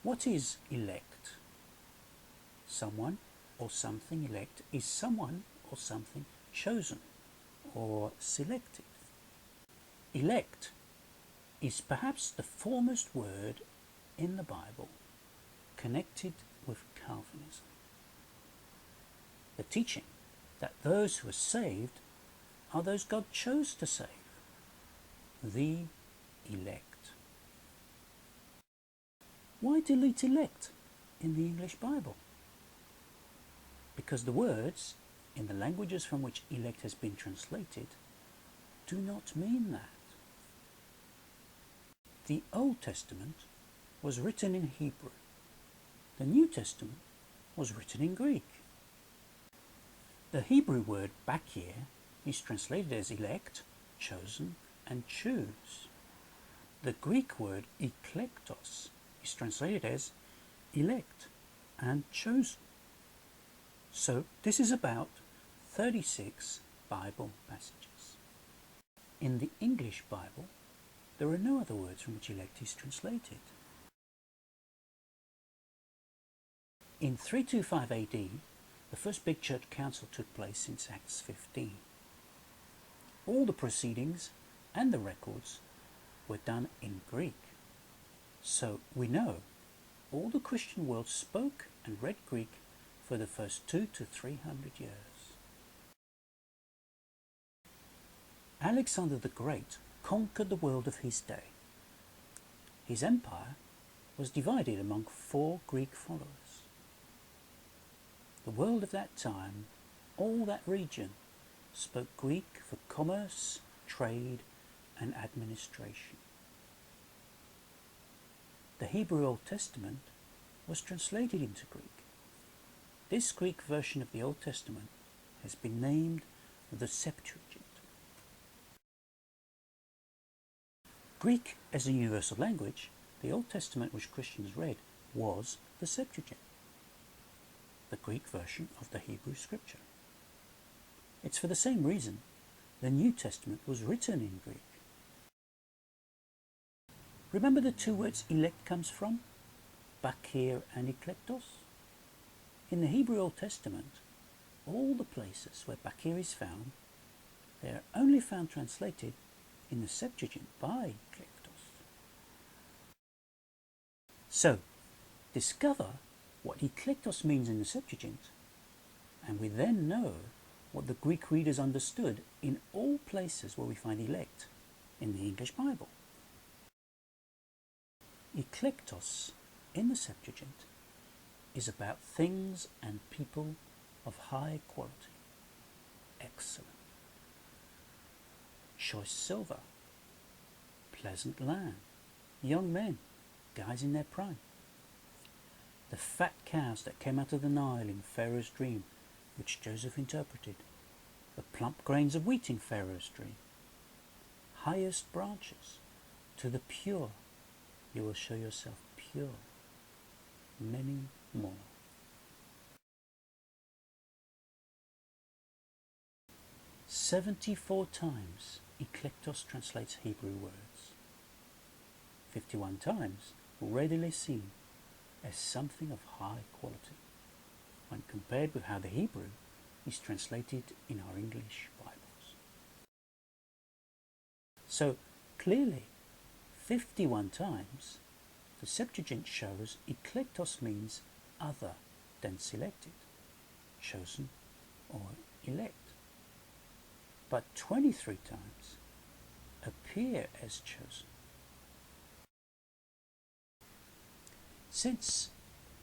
What is elect? Someone or something elect is someone or something chosen or selected. Elect is perhaps the foremost word in the Bible connected with Calvinism. The teaching that those who are saved are those God chose to save, the elect. Why delete elect in the English Bible? Because the words in the languages from which elect has been translated do not mean that. The Old Testament was written in Hebrew. The New Testament was written in Greek. The Hebrew word bakir is translated as elect, chosen, and choose. The Greek word eklektos is translated as elect and chosen. So this is about 36 Bible passages. In the English Bible, there are no other words from which elect is translated. In 325 AD, the first big church council took place since Acts 15. All the proceedings and the records were done in Greek. So we know all the Christian world spoke and read Greek for the first 200 to 300 years. Alexander the Great conquered the world of his day. His empire was divided among 4 Greek followers. The world of that time, all that region, spoke Greek for commerce, trade, and administration. The Hebrew Old Testament was translated into Greek. This Greek version of the Old Testament has been named the Septuagint. Greek as a universal language, the Old Testament which Christians read was the Septuagint, the Greek version of the Hebrew scripture. It's for the same reason the New Testament was written in Greek. Remember the 2 words elect comes from? Bakir and eklektos? In the Hebrew Old Testament, all the places where bakir is found, they are only found translated in the Septuagint by eklektos. So, discover what eklektos means in the Septuagint, and we then know what the Greek readers understood in all places where we find elect in the English Bible. Eklektos in the Septuagint is about things and people of high quality, excellent. Choice silver, pleasant land, young men, guys in their prime. The fat cows that came out of the Nile in Pharaoh's dream, which Joseph interpreted. The plump grains of wheat in Pharaoh's dream. Highest branches, to the pure, you will show yourself pure. Many more. "74 times eklektos translates Hebrew words. 51 times readily seen as something of high quality when compared with how the Hebrew is translated in our English Bibles. So clearly, 51 times, the Septuagint shows eklektos means other than selected, chosen or elect. But 23 times appear as chosen. Since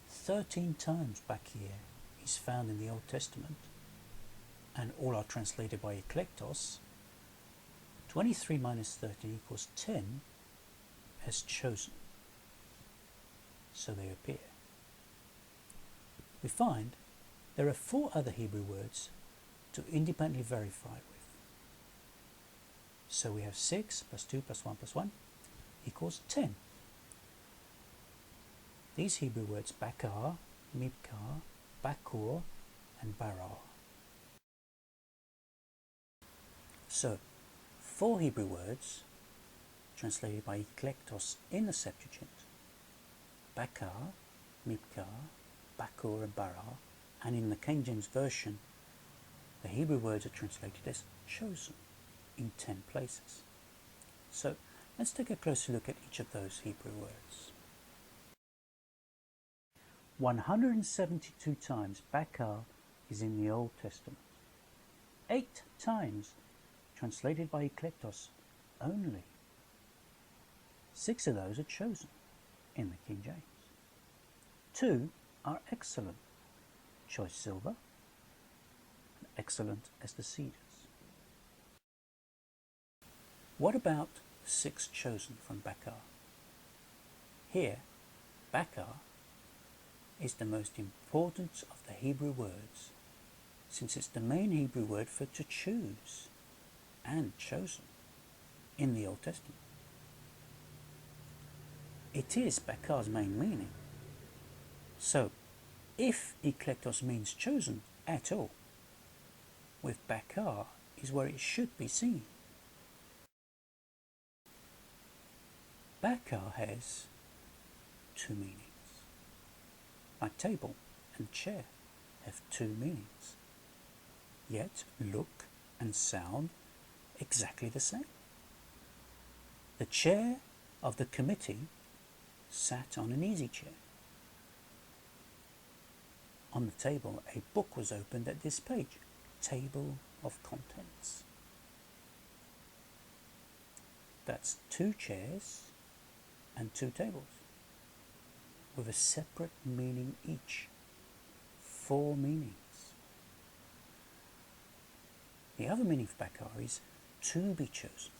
13 times bakir is found in the Old Testament, and all are translated by eklektos, 23 minus 13 equals 10 as chosen. So they appear. We find there are 4 other Hebrew words to independently verify with. So we have 6 plus 2 plus 1 plus 1 equals 10. These Hebrew words bakar, mibkar, bakur, and barar. So 4 Hebrew words translated by eklektos in the Septuagint, Bakar, Mibkar, Bakur and Bara, and in the King James Version, the Hebrew words are translated as chosen in 10 places. So let's take a closer look at each of those Hebrew words. 172 times Bakar is in the Old Testament. 8 times translated by eklektos only. 6 of those are chosen in the King James. 2 are excellent, choice silver, and excellent as the cedars. What about the 6 chosen from Bakar? Here, Bakar is the most important of the Hebrew words, since it's the main Hebrew word for to choose and chosen in the Old Testament. It is Bakar's main meaning. So, if eklektos means chosen at all, with Bakar is where it should be seen. Bakar has 2 meanings. Like table and chair have 2 meanings, yet look and sound exactly the same. The chair of the committee sat on an easy chair. On the table, a book was opened at this page, table of contents. That's 2 chairs and 2 tables, with a separate meaning each. 4 meanings. The other meaning for Bakar is to be chosen,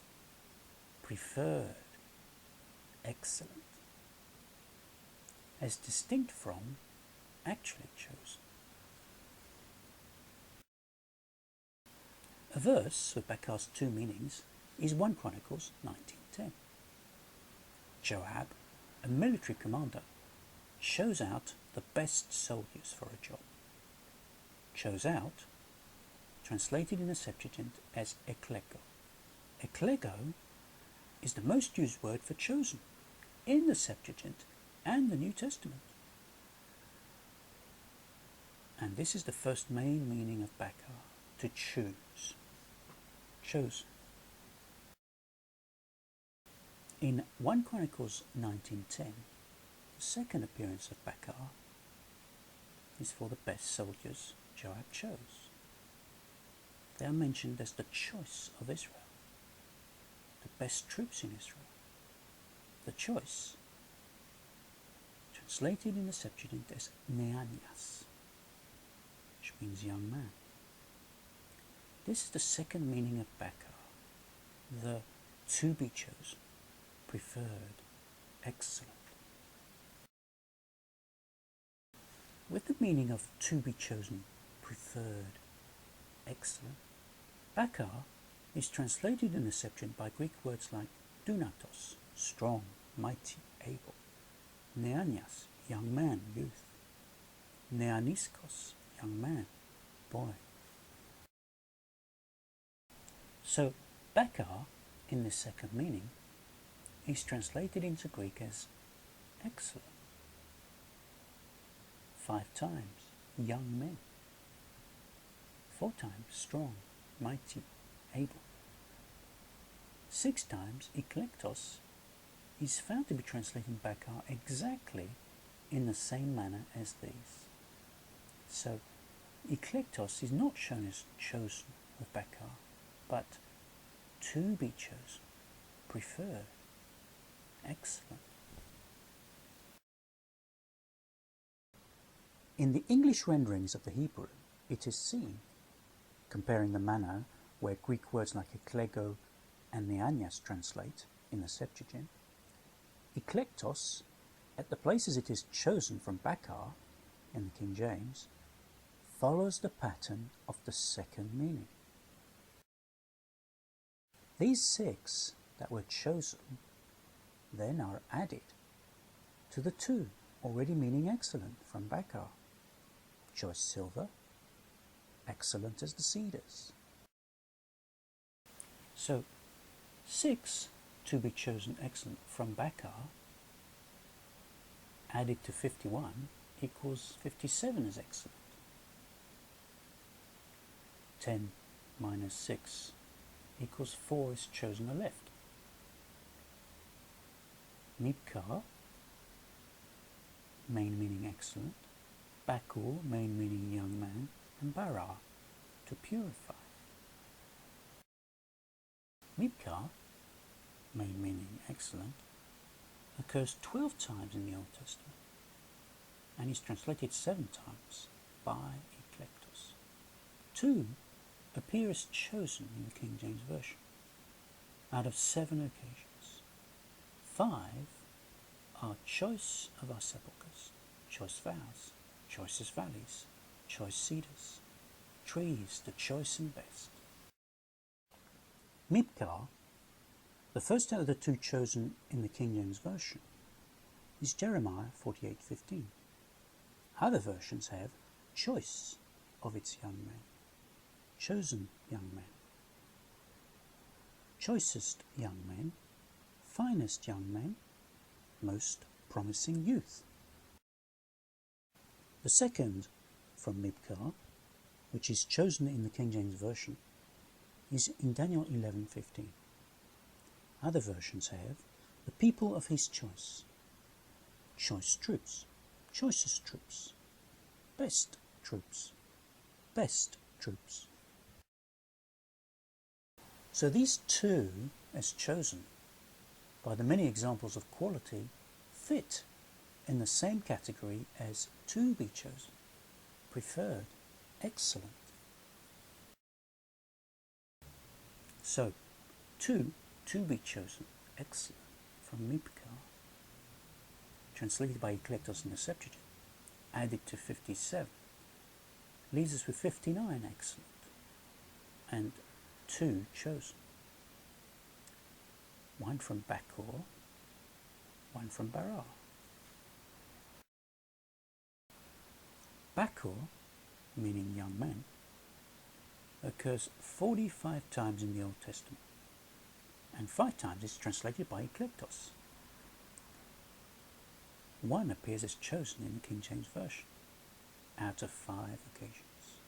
preferred, excellent, as distinct from actually chosen. A verse with Bakar's 2 meanings is 1 Chronicles 19:10. Joab, a military commander, chose out the best soldiers for a job. Chose out, translated in the Septuagint as eklego. Eklego is the most used word for chosen in the Septuagint and the New Testament. And this is the first main meaning of Bakar, to choose, chosen. In 1 Chronicles 19:10, the second appearance of Bakar is for the best soldiers Joab chose. They are mentioned as the choice of Israel, the best troops in Israel. The choice, translated in the Septuagint as neanias, which means young man. This is the second meaning of Bakar, the to be chosen, preferred, excellent. With the meaning of to be chosen, preferred, excellent, Bakar is translated in the Septuagint by Greek words like dunatos, strong, mighty, able, neanias, young man, youth, neaniskos, young man, boy. So Bakar, in this second meaning, is translated into Greek as excellent. 5 times, young men. 4 times, strong, mighty, able. 6 times, eklektos is found to be translating Bakar exactly in the same manner as these. So, eklektos is not shown as chosen with Bakar, but to be chosen, preferred, excellent. In the English renderings of the Hebrew, it is seen, comparing the manner where Greek words like eklego and neanias translate in the Septuagint, eklektos, at the places it is chosen from Bakar in the King James, follows the pattern of the second meaning. These 6 that were chosen then are added to the 2 already meaning excellent from Bakar, choice silver, excellent as the cedars. So 6 to be chosen excellent from Bakar added to 51 equals 57 is excellent. 10 minus 6 equals 4 is chosen or left. Mibkar, main meaning excellent. Bakur, main meaning young man. And Bara, to purify. Mibkar, main meaning excellent, occurs 12 times in the Old Testament and is translated 7 times by Eclectus. 2 appear as chosen in the King James Version out of 7 occasions. 5 are choice of our sepulchres, choice vows, choicest valleys, choice cedars, trees, the choice and best. Mibkar, the first out of the 2 chosen in the King James Version, is Jeremiah 48:15. Other versions have choice of its young men, chosen young men, choicest young men, finest young men, most promising youth. The second from Mibkar, which is chosen in the King James Version, is in Daniel 11:15. Other versions have the people of his choice, choice troops, choicest troops, best troops, best troops. So these 2 as chosen, by the many examples of quality, fit in the same category as to be chosen, preferred, excellent. So, to be chosen, excellent, from Mibkar, translated by Eclectus in the Septuagint, added to 57, leaves us with 59 excellent, and 2 chosen. 1 from Bakur, 1 from Bara. Bakur, meaning young men, occurs 45 times in the Old Testament, and 5 times is translated by Eclectus. 1 appears as chosen in the King James Version, out of 5 occasions.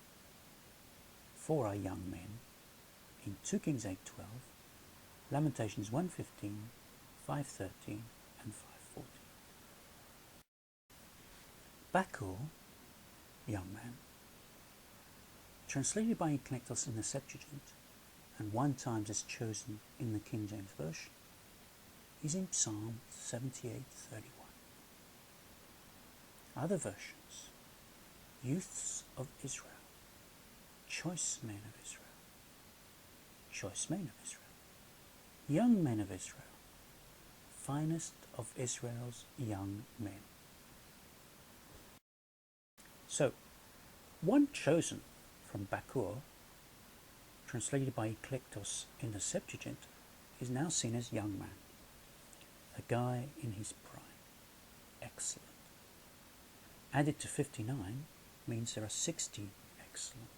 4 are young men in 2 Kings 8:12, Lamentations 1:15, 5:13, and 5:14. Bakur, young man, translated by Eclectus in the Septuagint, and 1 time is chosen in the King James Version, is in Psalm 78:31. Other versions, youths of Israel, choice men of Israel, choice men of Israel, young men of Israel, finest of Israel's young men. So, 1 chosen from Bakur, translated by Eclectus in the Septuagint, is now seen as young man, a guy in his prime, excellent. Added to 59 means there are 60 excellent,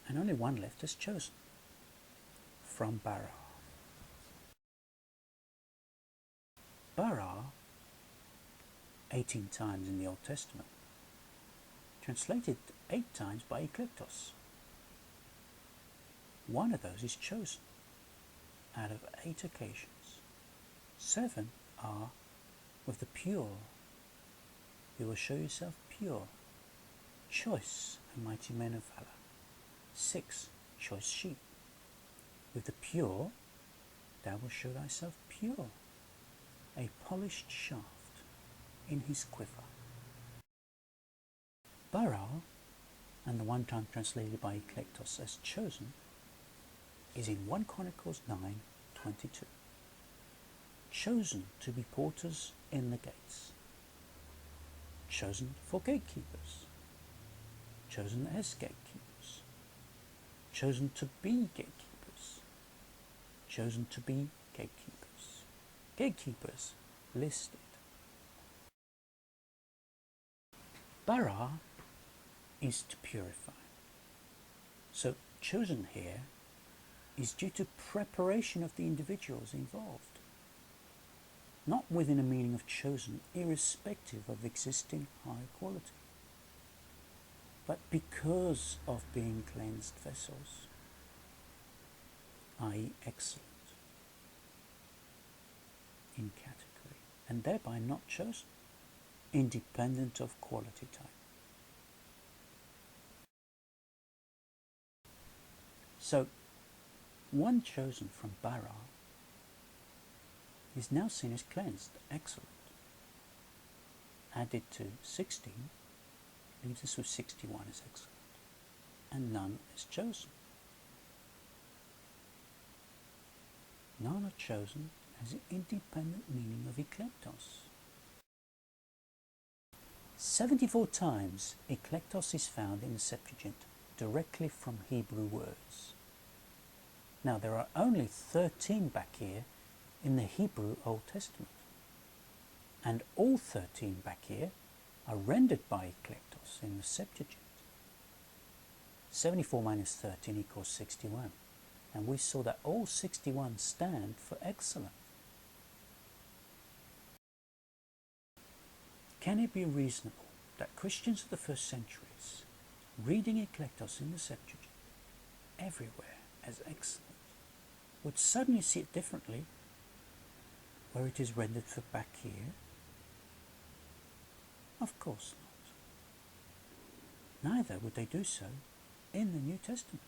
and only 1 left as chosen, from Bara. Bara, 18 times in the Old Testament, translated 8 times by Eclectus. 1 of those is chosen, out of 8 occasions. 7 are with the pure. You will show yourself pure, choice and mighty men of valor. 6, choice sheep. With the pure, thou wilt show thyself pure, a polished shaft in his quiver. Bara, and the 1 time translated by Eclectus as chosen, is in 1 Chronicles 9:22. Chosen to be porters in the gates. Chosen for gatekeepers. Chosen as gatekeepers. Chosen to be gatekeepers. Chosen to be gatekeepers. Gatekeepers listed. Bara is to purify. So chosen here is due to preparation of the individuals involved. not within a meaning of chosen, irrespective of existing high quality, but because of being cleansed vessels, i.e. excellent in category, and thereby not chosen, independent of quality type. So, one chosen from bara is now seen as cleansed, excellent. Added to 16 leaves us with 61 as excellent, and none is chosen. None are chosen as an independent meaning of eklektos. 74 times eklektos is found in the Septuagint, directly from Hebrew words. Now there are only 13 back here in the Hebrew Old Testament, and all 13 back here are rendered by eklektos in the Septuagint. 74 minus 13 equals 61, and we saw that all 61 stand for excellent. Can it be reasonable that Christians of the first centuries, reading eklektos in the Septuagint everywhere as excellent, would suddenly see it differently where it is rendered for back here? Of course not. Neither would they do so in the New Testament.